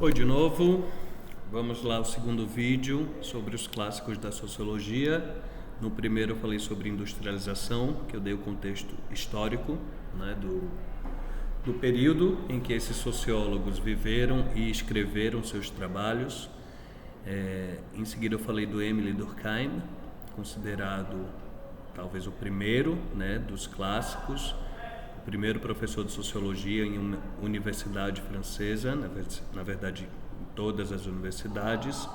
Oi de novo, vamos lá ao segundo vídeo sobre os clássicos da sociologia. No primeiro eu falei sobre industrialização, que eu dei o contexto histórico, né, do período em que esses sociólogos viveram e escreveram seus trabalhos. Em seguida eu falei do Émile Durkheim, considerado talvez o primeiro, né, dos clássicos, o primeiro professor de sociologia em uma universidade francesa, na verdade em todas as universidades.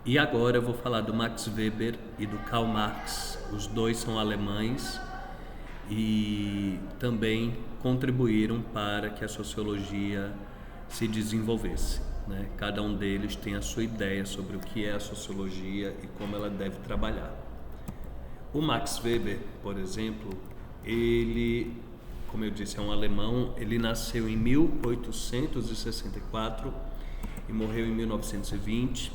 E agora eu vou falar do Max Weber e do Karl Marx. Os dois são alemães e também contribuíram para que a sociologia se desenvolvesse, né? Cada um deles tem a sua ideia sobre o que é a sociologia e como ela deve trabalhar. O Max Weber, por exemplo, ele, como eu disse, é um alemão. Ele nasceu em 1864 e morreu em 1920.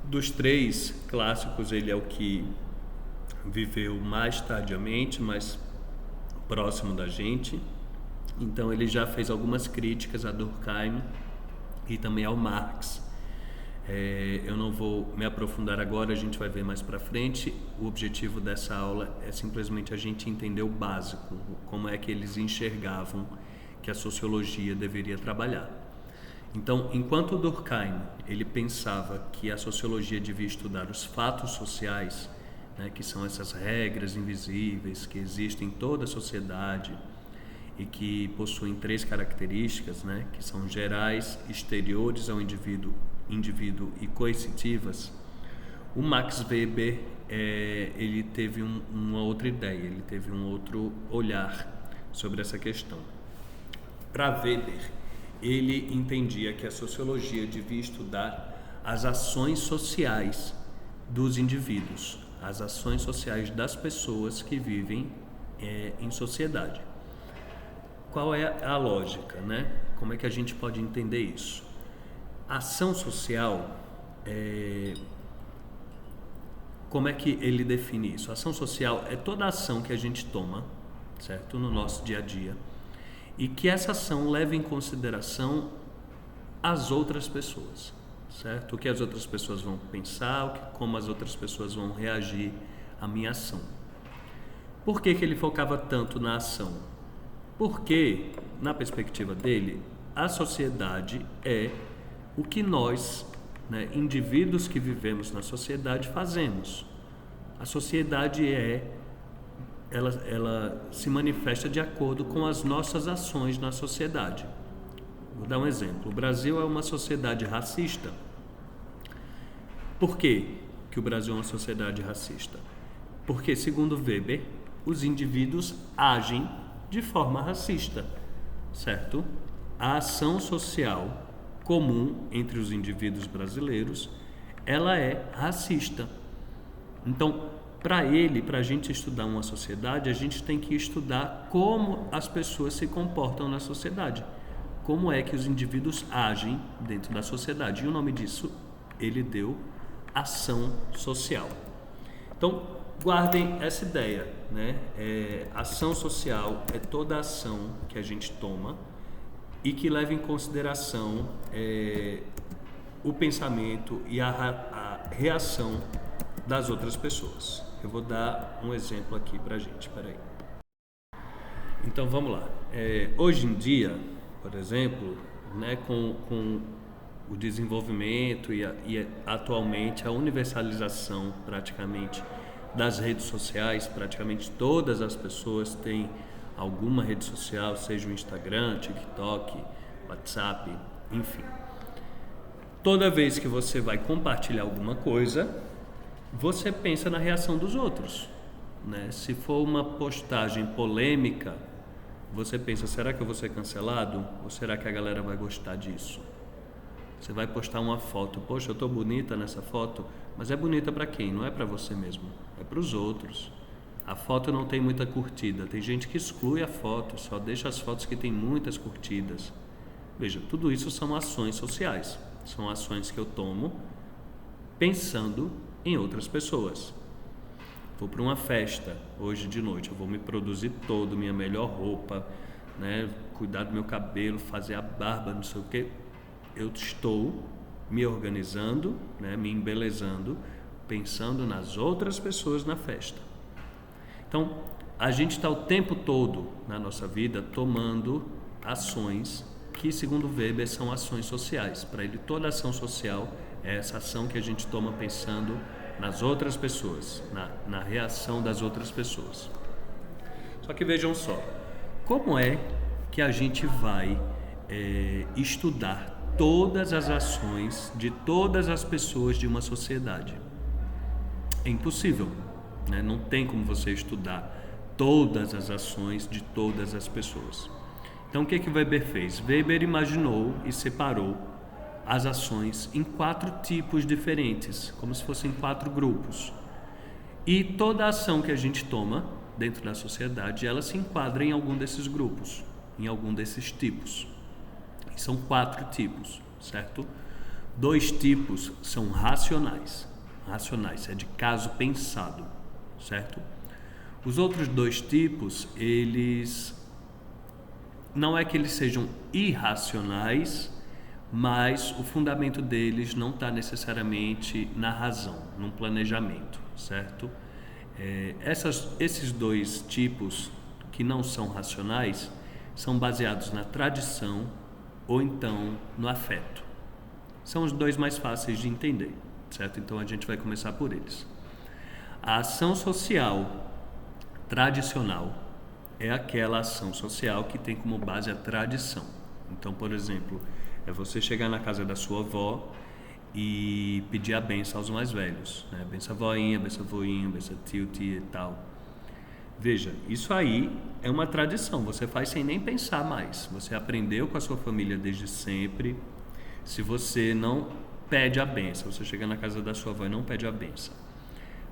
Dos três clássicos, ele é o que viveu mais tardiamente, mais próximo da gente. Então ele já fez algumas críticas a Durkheim e também ao Marx. Eu não vou me aprofundar agora, a gente vai ver mais para frente. O objetivo dessa aula é simplesmente a gente entender o básico, como é que eles enxergavam que a sociologia deveria trabalhar. Então, enquanto Durkheim ele pensava que a sociologia devia estudar os fatos sociais, né, que são essas regras invisíveis que existem em toda a sociedade e que possuem três características, né, que são gerais, exteriores ao indivíduo e coercitivas, o Max Weber ele teve uma outra ideia, ele teve um outro olhar sobre essa questão. Para Weber, ele entendia que a sociologia devia estudar as ações sociais dos indivíduos, as ações sociais das pessoas que vivem em sociedade. Qual é a lógica, né? Como é que a gente pode entender isso? A ação social, como é que ele define isso? A ação social é toda a ação que a gente toma, certo? No nosso dia a dia, e que essa ação leva em consideração as outras pessoas, certo? O que as outras pessoas vão pensar, como as outras pessoas vão reagir à minha ação. Por que ele focava tanto na ação? Porque, na perspectiva dele, a sociedade é o que nós, né, indivíduos que vivemos na sociedade, fazemos. A sociedade ela se manifesta de acordo com as nossas ações na sociedade. Vou dar um exemplo. O Brasil é uma sociedade racista. Por que o Brasil é uma sociedade racista? Porque, segundo Weber, os indivíduos agem de forma racista, certo? A ação social comum entre os indivíduos brasileiros, ela é racista. Então, para a gente estudar uma sociedade, a gente tem que estudar como as pessoas se comportam na sociedade, como é que os indivíduos agem dentro da sociedade. E o nome disso ele deu ação social. Então, guardem essa ideia, né? Ação social é toda a ação que a gente toma e que leva em consideração o pensamento e a reação das outras pessoas. Eu vou dar um exemplo aqui pra gente, peraí. Então vamos lá. Hoje em dia, por exemplo, né, com o desenvolvimento e atualmente a universalização praticamente das redes sociais, praticamente todas as pessoas têm alguma rede social, seja o Instagram, TikTok, WhatsApp, enfim. Toda vez que você vai compartilhar alguma coisa, você pensa na reação dos outros, né? Se for uma postagem polêmica, você pensa, será que eu vou ser cancelado? Ou será que a galera vai gostar disso? Você vai postar uma foto, poxa, eu tô bonita nessa foto, mas é bonita para quem? Não é para você mesmo, é para os outros. A foto não tem muita curtida, tem gente que exclui a foto, só deixa as fotos que tem muitas curtidas. Veja, tudo isso são ações sociais, são ações que eu tomo pensando em outras pessoas. Vou para uma festa hoje de noite, eu vou me produzir todo, minha melhor roupa, né, cuidar do meu cabelo, fazer a barba, não sei o quê. Eu estou me organizando, né, me embelezando, pensando nas outras pessoas na festa. Então, a gente está o tempo todo na nossa vida tomando ações que, segundo Weber, são ações sociais. Para ele, toda ação social é essa ação que a gente toma pensando nas outras pessoas, na reação das outras pessoas. Só que vejam só, como é que a gente vai estudar todas as ações de todas as pessoas de uma sociedade? É impossível, né? Não tem como você estudar todas as ações de todas as pessoas. Então, o que Weber fez? Weber imaginou e separou as ações em 4 tipos diferentes, como se fossem 4 grupos. E toda ação que a gente toma dentro da sociedade, ela se enquadra em algum desses grupos, em algum desses tipos. E são 4 tipos, certo? 2 tipos são racionais. Racionais, é de caso pensado, certo? Os outros 2 tipos, eles não é que eles sejam irracionais, mas o fundamento deles não está necessariamente na razão, num planejamento, certo? Esses 2 tipos que não são racionais são baseados na tradição ou então no afeto. São os 2 mais fáceis de entender, certo? Então a gente vai começar por eles. A ação social tradicional é aquela ação social que tem como base a tradição. Então, por exemplo, é você chegar na casa da sua avó e pedir a benção aos mais velhos, né? Benção voinha, benção voinho, benção tio, tia e tal. Veja, isso aí é uma tradição, você faz sem nem pensar mais. Você aprendeu com a sua família desde sempre. Se você não pede a benção, você chega na casa da sua avó e não pede a benção,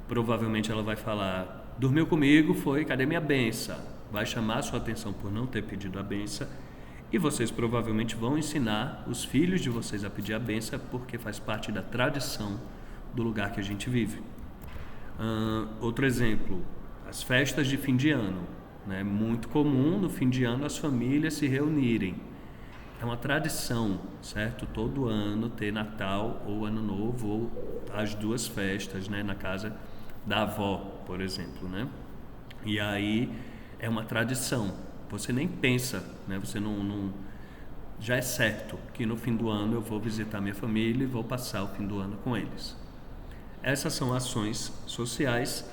provavelmente ela vai falar: dormiu comigo, foi, cadê minha benção? Vai chamar a sua atenção por não ter pedido a benção, e vocês provavelmente vão ensinar os filhos de vocês a pedir a benção, porque faz parte da tradição do lugar que a gente vive. Outro exemplo, as festas de fim de ano, né? É muito comum no fim de ano as famílias se reunirem. É uma tradição, certo? Todo ano ter Natal ou Ano Novo, ou as 2 festas, né? Na casa da avó, por exemplo, né? E aí é uma tradição. Você nem pensa, né? Você não já é certo que no fim do ano eu vou visitar minha família e vou passar o fim do ano com eles. Essas são ações sociais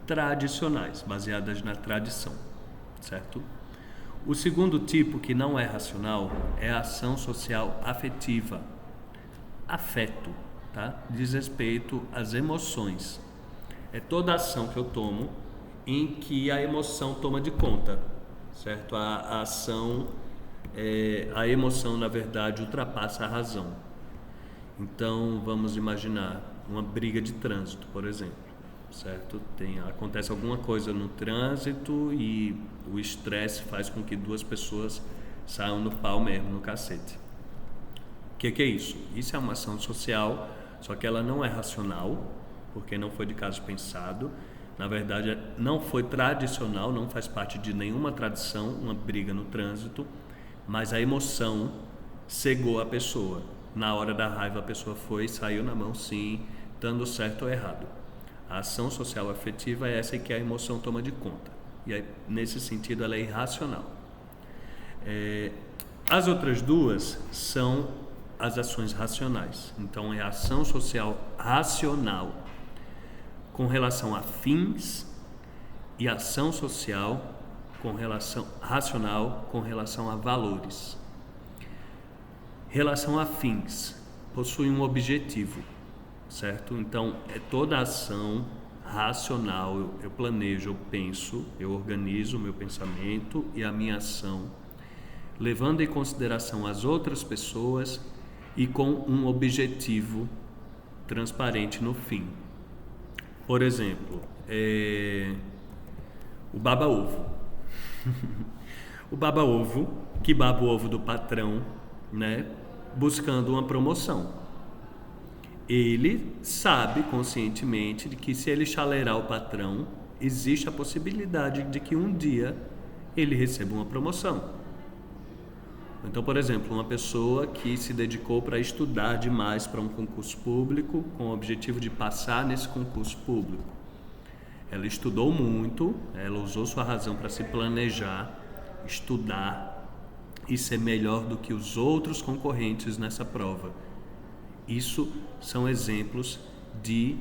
tradicionais, baseadas na tradição, certo? O segundo tipo, que não é racional, é a ação social afetiva. Afeto, tá? Diz respeito às emoções. É toda ação que eu tomo em que a emoção toma de conta, certo? A ação, a emoção, na verdade, ultrapassa a razão. Então, vamos imaginar uma briga de trânsito, por exemplo, certo? Acontece alguma coisa no trânsito e o estresse faz com que 2 pessoas saiam no pau mesmo, no cacete. O que é isso? Isso é uma ação social, só que ela não é racional, porque não foi de caso pensado. Na verdade, não foi tradicional, não faz parte de nenhuma tradição, uma briga no trânsito, mas a emoção cegou a pessoa. Na hora da raiva, a pessoa foi e saiu na mão, sim, dando certo ou errado. A ação social afetiva é essa que a emoção toma de conta. E aí, nesse sentido, ela é irracional. As outras 2 são as ações racionais. Então, é a ação social racional com relação a fins e ação social racional com relação a valores. Relação a fins possui um objetivo, certo? Então, é toda ação racional, eu planejo, eu penso, eu organizo o meu pensamento e a minha ação, levando em consideração as outras pessoas e com um objetivo transparente no fim. Por exemplo, o baba-ovo. O baba-ovo, que baba o ovo do patrão, né, buscando uma promoção. Ele sabe conscientemente de que se ele chaleirar o patrão, existe a possibilidade de que um dia ele receba uma promoção. Então, por exemplo, uma pessoa que se dedicou para estudar demais para um concurso público com o objetivo de passar nesse concurso público. Ela estudou muito, ela usou sua razão para se planejar, estudar e ser melhor do que os outros concorrentes nessa prova. Isso são exemplos de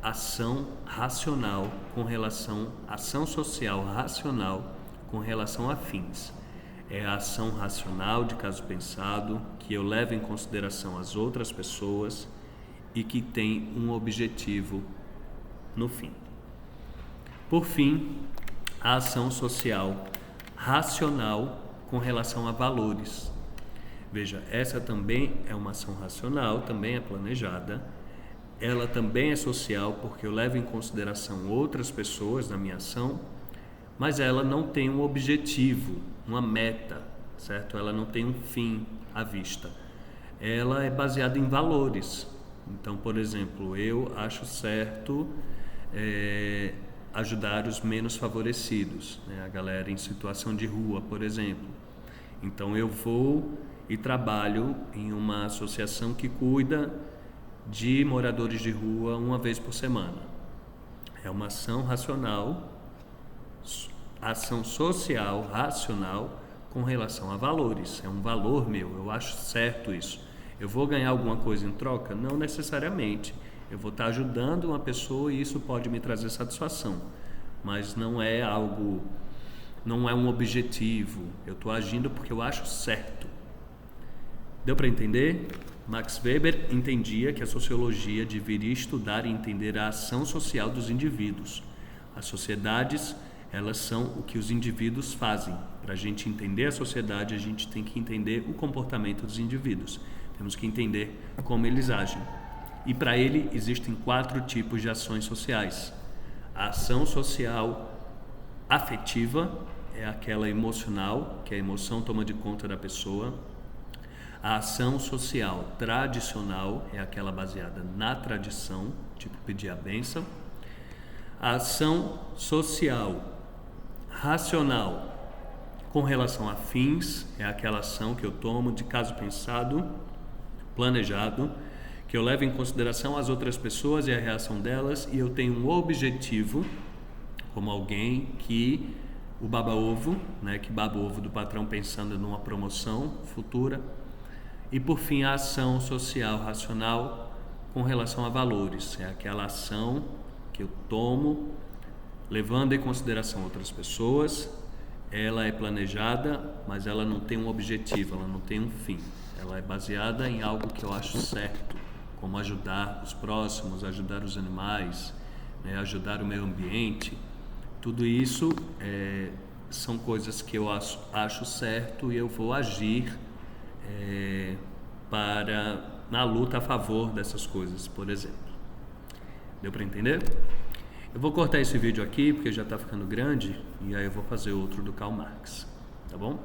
ação racional com relação, ação social racional com relação a fins. É a ação racional de caso pensado, que eu levo em consideração as outras pessoas e que tem um objetivo no fim. Por fim, a ação social racional com relação a valores. Veja, essa também é uma ação racional, também é planejada. Ela também é social porque eu levo em consideração outras pessoas na minha ação, mas ela não tem um objetivo, uma meta, certo? Ela não tem um fim à vista. Ela é baseada em valores. Então, por exemplo, eu acho certo ajudar os menos favorecidos, né? A galera em situação de rua, por exemplo. Então, eu vou e trabalho em uma associação que cuida de moradores de rua uma vez por semana. É uma ação racional, ação social racional com relação a valores. É um valor meu, eu acho certo isso. Eu vou ganhar alguma coisa em troca? Não necessariamente. Eu vou estar ajudando uma pessoa e isso pode me trazer satisfação, mas não é algo, não é um objetivo. Eu estou agindo porque eu acho certo. Deu para entender? Max Weber entendia que a sociologia deveria estudar e entender a ação social dos indivíduos. As sociedades, elas são o que os indivíduos fazem. Para a gente entender a sociedade, a gente tem que entender o comportamento dos indivíduos. Temos que entender como eles agem. E para ele, existem 4 tipos de ações sociais. A ação social afetiva é aquela emocional, que a emoção toma de conta da pessoa. A ação social tradicional é aquela baseada na tradição, tipo pedir a bênção. A ação social racional com relação a fins é aquela ação que eu tomo de caso pensado, planejado, que eu levo em consideração as outras pessoas e a reação delas e eu tenho um objetivo, como alguém que o baba-ovo, né, que baba o ovo do patrão pensando numa promoção futura. E por fim, a ação social racional com relação a valores. É aquela ação que eu tomo levando em consideração outras pessoas. Ela é planejada, mas ela não tem um objetivo, ela não tem um fim. Ela é baseada em algo que eu acho certo, como ajudar os próximos, ajudar os animais, né, ajudar o meio ambiente. Tudo isso são coisas que eu acho certo e eu vou agir na luta a favor dessas coisas, por exemplo. Deu para entender? Eu vou cortar esse vídeo aqui porque já está ficando grande e aí eu vou fazer outro do Karl Marx, tá bom?